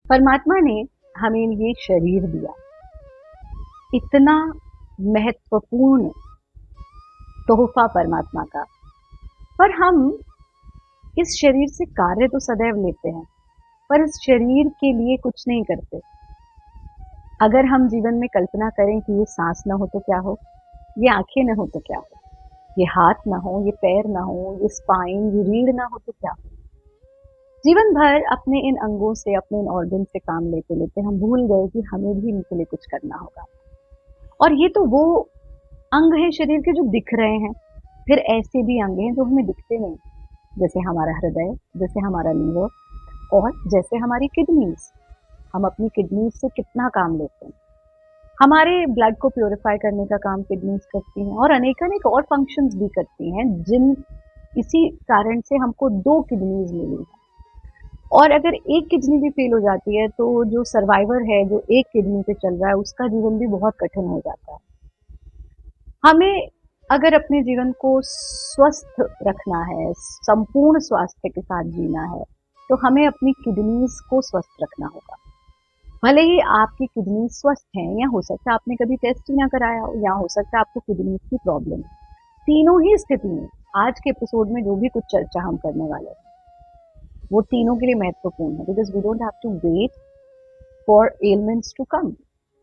परमात्मा ने हमें ये शरीर दिया, इतना महत्वपूर्ण तोहफा परमात्मा का। पर हम इस शरीर से कार्य तो सदैव लेते हैं, पर इस शरीर के लिए कुछ नहीं करते। अगर हम जीवन में कल्पना करें कि ये सांस ना हो तो क्या हो, ये आंखें ना हो तो क्या हो, ये हाथ ना हो, ये पैर ना हो, ये स्पाइन, ये रीढ़ ना हो तो क्या हो। जीवन भर अपने इन अंगों से, अपने इन ऑर्गन से काम लेते लेते हम भूल गए कि हमें भी इनके लिए कुछ करना होगा। और ये तो वो अंग हैं शरीर के जो दिख रहे हैं, फिर ऐसे भी अंग हैं जो हमें दिखते नहीं, जैसे हमारा हृदय, जैसे हमारा लीवर और जैसे हमारी किडनीज। हम अपनी किडनीज से कितना काम लेते हैं। हमारे ब्लड को प्योरीफाई करने का काम किडनीज करती हैं और अनेकानेक और फंक्शंस भी करती हैं, जिन इसी कारण से हमको 2 किडनीज मिली हैं। और अगर एक किडनी भी फेल हो जाती है तो जो सर्वाइवर है, जो एक किडनी पे चल रहा है, उसका जीवन भी बहुत कठिन हो जाता है। हमें अगर अपने जीवन को स्वस्थ रखना है, संपूर्ण स्वास्थ्य के साथ जीना है, तो हमें अपनी किडनीज को स्वस्थ रखना होगा। भले ही आपकी किडनी स्वस्थ है, या हो सकता है आपने कभी टेस्ट ही ना कराया हो, या हो सकता है आपको किडनी की प्रॉब्लम है। तीनों ही स्थिति में आज के एपिसोड में जो भी कुछ चर्चा हम करने वाले हैं, वो तीनों के लिए महत्वपूर्ण है, because we don't have to wait for elements to come.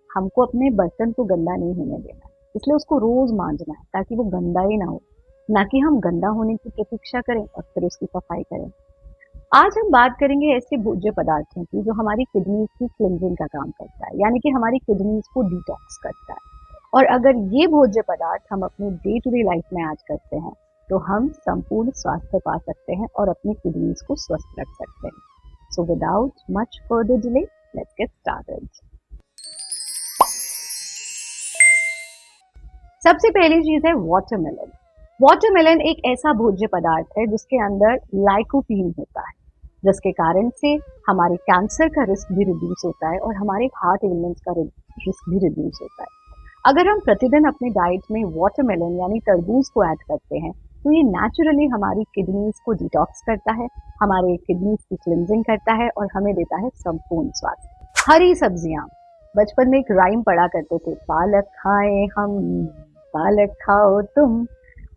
हमको अपने बर्तन को गंदा नहीं होने देना है, इसलिए उसको रोज मांजना है ताकि वो गंदा ही ना हो, ना कि हम गंदा होने की प्रतीक्षा करें और फिर उसकी सफाई करें। आज हम बात करेंगे ऐसे भोज्य पदार्थों की जो हमारी किडनी की क्लिनजिंग का काम करता है, यानी कि हमारी किडनीज को डिटॉक्स करता है। और अगर ये भोज्य पदार्थ हम अपनी डे टू डे लाइफ में आज करते हैं तो हम संपूर्ण स्वास्थ्य पा सकते हैं और अपनी किडनीज को स्वस्थ रख सकते हैं। So without much further delay, let's get started. सबसे पहली चीज है वाटरमेलन। वाटरमेलन एक ऐसा भोज्य पदार्थ है जिसके अंदर लाइकोपीन होता है, जिसके कारण से हमारे कैंसर का रिस्क भी रिड्यूस होता है और हमारे हार्ट एलिमेंट्स का रिस्क भी रिड्यूस होता है। अगर हम प्रतिदिन अपने डाइट में वाटरमेलन यानी तरबूज को ऐड करते हैं तो ये नेचुरली हमारी किडनीज को डिटॉक्स करता है, हमारे किडनीज की क्लिनजिंग करता है और हमें देता है संपूर्ण स्वास्थ्य। हरी सब्जियां, बचपन में एक राइम पढ़ा करते थे, पालक खाएं हम, पालक खाओ तुम,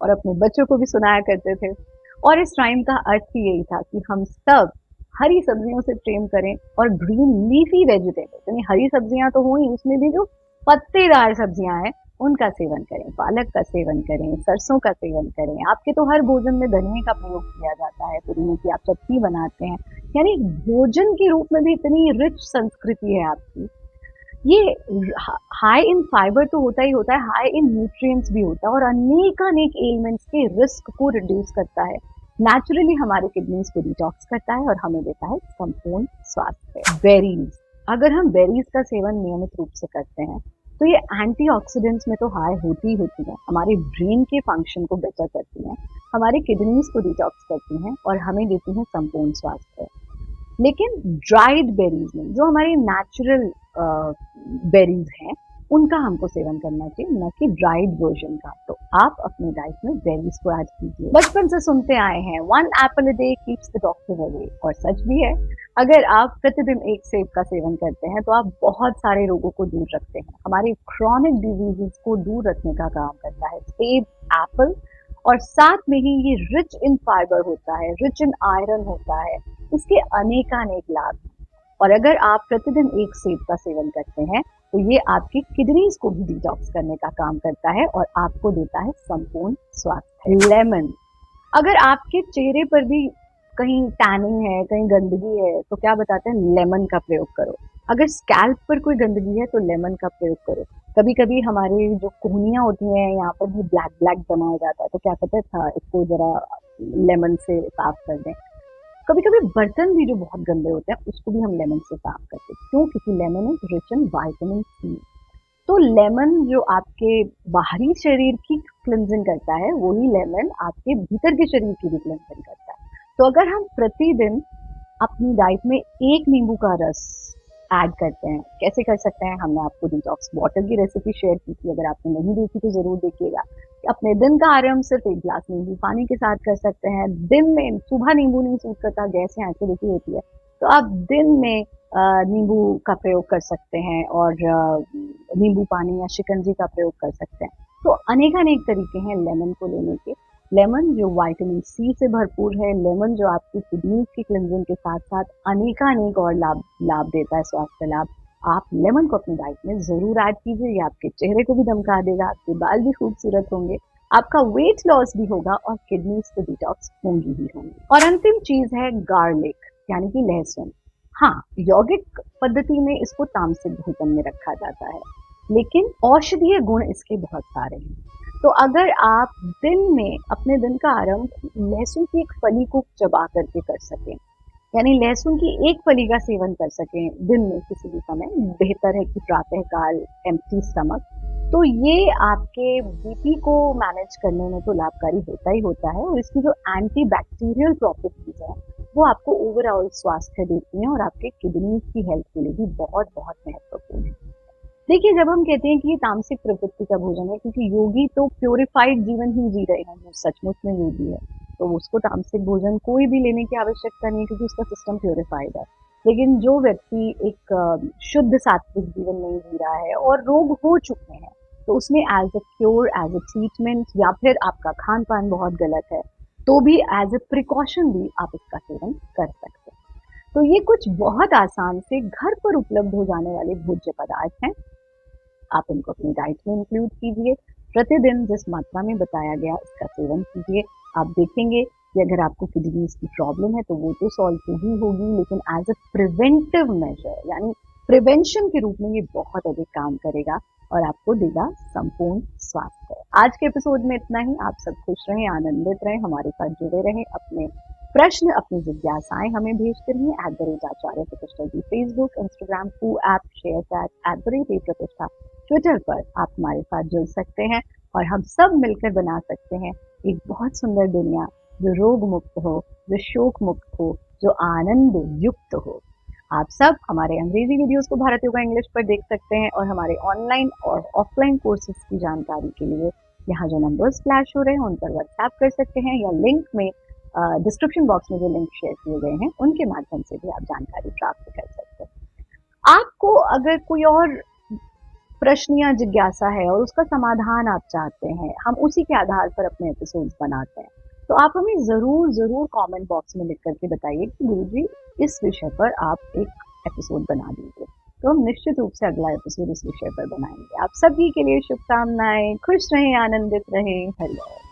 और अपने बच्चों को भी सुनाया करते थे। और इस राइम का अर्थ भी यही था कि हम सब हरी सब्जियों से प्रेम करें और ग्रीन लीफी वेजिटेबल्स, यानी हरी सब्जियां तो हुई, उसमें भी जो पत्तेदार सब्जियां हैं उनका सेवन करें, पालक का सेवन करें, सरसों का सेवन करें। आपके तो हर भोजन में धनिये का प्रयोग किया जाता है, पुदीने की आप चटनी बनाते हैं, यानी भोजन के रूप में भी इतनी रिच संस्कृति है आपकी। ये हाई इन फाइबर तो होता ही होता है, हाई इन न्यूट्रिएंट्स भी होता है और अनेक एलिमेंट्स के रिस्क को रिड्यूस करता है। नेचुरली हमारे किडनीज को डिटॉक्स करता है और हमें देता है संपूर्ण स्वास्थ्य। बेरीज, अगर हम बेरीज का सेवन नियमित रूप से करते हैं तो ये एंटीऑक्सीडेंट्स में तो हाई होती ही होती है, हमारे ब्रेन के फंक्शन को बेटर करती हैं, हमारे किडनीज को डिटॉक्स करती हैं और हमें देती हैं संपूर्ण स्वास्थ्य। लेकिन ड्राइड बेरीज में, जो हमारी नेचुरल बेरीज हैं, उनका हमको सेवन करना चाहिए, न कि ड्राइड वर्जन का। तो आप अपने डाइट में बेरीज को ऐड कीजिए। बचपन से सुनते आए हैं, 1 apple a day keeps the doctor away, और सच भी है। अगर आप प्रतिदिन एक सेब का सेवन करते हैं तो आप बहुत सारे रोगों को दूर रखते हैं, हमारे क्रॉनिक डिजीजेस को दूर रखने का काम करता है सेब, एप्पल। और साथ में ही ये रिच इन फाइबर होता है, रिच इन आयरन होता है, इसके अनेकानेक लाभ हैं। और अगर आप प्रतिदिन एक सेब का सेवन करते हैं तो ये आपकी किडनीज को भी डिटॉक्स करने का काम करता है और आपको देता है संपूर्ण स्वास्थ्य। लेमन, अगर आपके चेहरे पर भी कहीं टैनिंग है, कहीं गंदगी है, तो क्या बताते हैं, लेमन का प्रयोग करो। अगर स्कैल्प पर कोई गंदगी है तो लेमन का प्रयोग करो। कभी कभी हमारी जो कोहनियां होती हैं, यहाँ पर भी ब्लैक ब्लैक जमा हो जाता है, तो क्या कहते था, इसको जरा लेमन से साफ कर दें। कभी कभी बर्तन भी जो बहुत गंदे होते हैं उसको भी हम लेमन से साफ करते हैं, क्यों? क्योंकि lemon is rich in vitamin C. तो लेमन जो आपके बाहरी शरीर की क्लिनजिंग करता है, वही लेमन आपके भीतर के शरीर की भी क्लिनजिंग करता है। तो अगर हम प्रतिदिन अपनी डाइट में एक नींबू का रस ऐड करते हैं, कैसे कर सकते हैं, हमने आपको डिटॉक्स वाटर की रेसिपी शेयर की थी, अगर आपने नहीं देखी तो जरूर देखिएगा। अपने दिन का आरंभ सिर्फ 1 गिलास नींबू पानी के साथ कर सकते हैं। दिन में, सुबह नींबू नहीं सूट करता, गैस या एसिडिटी होती है, तो आप दिन में नींबू का प्रयोग कर सकते हैं और नींबू पानी या शिकंजी का प्रयोग कर सकते हैं। तो अनेक तरीके हैं लेमन को लेने के। लेमन जो विटामिन सी से भरपूर है, लेमन जो आपकी किडनीज की क्लिनजिंग के साथ-साथ अनेक और लाभ लाभ देता है, स्वास्थ्य लाभ। आप लेमन को अपनी डाइट में ज़रूर ऐड कीजिए, ये आपके चेहरे को भी दमका देगा, आपके बाल भी खूबसूरत होंगे, आपका वेट लॉस भी होगा और किडनीज तो डिटॉक्स होंगी ही होंगी। और अंतिम चीज़ है गार्लिक यानी कि लहसुन। हाँ, यौगिक पद्धति में इसको तामसिक भोजन में रखा जाता है, लेकिन औषधीय गुण इसके बहुत सारे हैं। तो अगर आप दिन में अपने दिन का आरंभ लहसुन की एक फली को चबा करके कर सकें, यानी लहसुन की एक फली का सेवन कर सकें दिन में किसी भी समय, बेहतर है कि प्रातःकाल एम्प्टी स्टमक, तो ये आपके बीपी को मैनेज करने में तो लाभकारी होता ही होता है और इसकी जो एंटी बैक्टीरियल प्रॉपर्टीज है वो आपको ओवरऑल स्वास्थ्य देती हैं और आपके किडनी की हेल्थ के लिए भी बहुत महत्वपूर्ण है। देखिए, जब हम कहते हैं कि ये तामसिक प्रवृत्ति का भोजन है, क्योंकि योगी तो प्योरिफाइड जीवन ही जी रहे हैं, जो सचमुच में योगी है, तो उसको तामसिक भोजन कोई भी लेने की आवश्यकता नहीं है क्योंकि उसका सिस्टम प्योरिफाइड है। लेकिन जो व्यक्ति एक शुद्ध सात्विक जीवन नहीं जी रहा है और रोग हो चुके हैं, तो उसमें as a cure, as a treatment, या फिर आपका खान पान बहुत गलत है, तो भी एज अ प्रिकॉशन भी आप इसका सेवन कर सकते हैं। तो ये कुछ बहुत आसान से घर पर उपलब्ध हो जाने वाले भोज्य पदार्थ हैं। आप इनको अपनी डाइट में इंक्लूड कीजिए, प्रतिदिन जिस मात्रा में बताया गया इसका सेवन कीजिए। आप देखेंगे कि अगर आपको किडनीज की प्रॉब्लम है तो वो तो सॉल्व होगी, लेकिन एज अ प्रिवेंटिव मेजर यानी प्रिवेंशन के रूप में ये बहुत अधिक काम करेगा और आपको देगा संपूर्ण स्वास्थ्य। आज के एपिसोड में इतना ही। आप सब खुश रहें, आनंदित रहें, हमारे साथ जुड़े रहें। अपने प्रश्न, अपनी जिज्ञासाएं हमें भेजते रहिए @आचार्य प्रतिष्ठा जी, फेसबुक, इंस्टाग्राम, कू ऐप, शेयर चैट @प्रतिष्ठा, ट्विटर पर आप हमारे साथ जुड़ सकते हैं और हम सब मिलकर बना सकते हैं एक बहुत सुंदर दुनिया जो रोग मुक्त हो, जो शोक मुक्त हो, जो आनंद युक्त हो। आप सब हमारे अंग्रेजी वीडियोस को भारत योगा इंग्लिश पर देख सकते हैं और हमारे ऑनलाइन और ऑफलाइन कोर्सेज की जानकारी के लिए यहाँ जो नंबर्स फ्लैश हो रहे हैं उन पर व्हाट्सएप कर सकते हैं या लिंक में डिस्क्रिप्शन बॉक्स में जो लिंक शेयर किए गए हैं उनके माध्यम से भी आप जानकारी प्राप्त कर सकते हैं। आपको अगर कोई और प्रश्न या जिज्ञासा है और उसका समाधान आप चाहते हैं, हम उसी के आधार पर अपने एपिसोड्स बनाते हैं, तो आप हमें ज़रूर कमेंट बॉक्स में लिख करके बताइए कि गुरुजी इस विषय पर आप एक एपिसोड बना दीजिए, तो हम निश्चित रूप से अगला एपिसोड इस विषय पर बनाएंगे। आप सभी के लिए शुभकामनाएं, खुश रहें, आनंदित रहें, हरिओम।